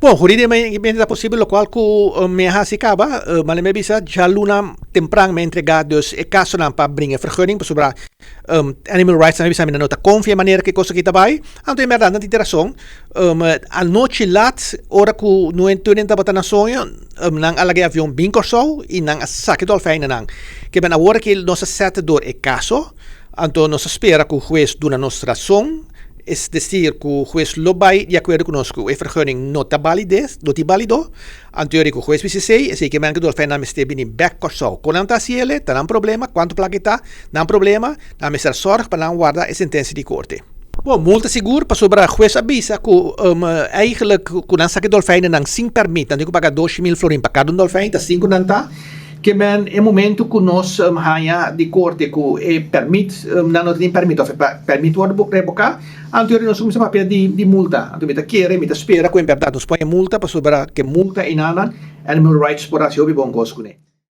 Bom, jurídicamente é possível, lo qual que me acaba, mas me bisa já luna temprano me entregados e caso não para brincar vergunning sobre animal rights na bisa me nota confia maneira que coisa que tá vai, então é verdade, não tem razão. A noite lat, hora que no entorno da na sonho, nang alagay avião bem corso e nang saque dolfina nang. Que ben a hora que nossa setador é caso, então nós espera que o juiz duna nossa razão. Es decir, que o juez lo vai de acordo conosco, a vergunning não está válido, anterior que o juez disse, assim que man que do final me este bem back corso. Quando não está ciele, tá um problema, quanto placa está, não problema, não me ser sorte para não guardar a sentença de corte. Bom, multa seguro para sobre a juez avisa que eigenlijk que não saque dolfijn não sem permite, não que pagar 2.000 florin para cada dolfijn, tá 5 não tá. Que men é momento que nós haya de corte que permite não tem permite permite revocar anterior nós somos papel de multa então meta querer meta espera que em verdade nós põe multa para sobre que multa inana animal rights por assim obi bom gosto né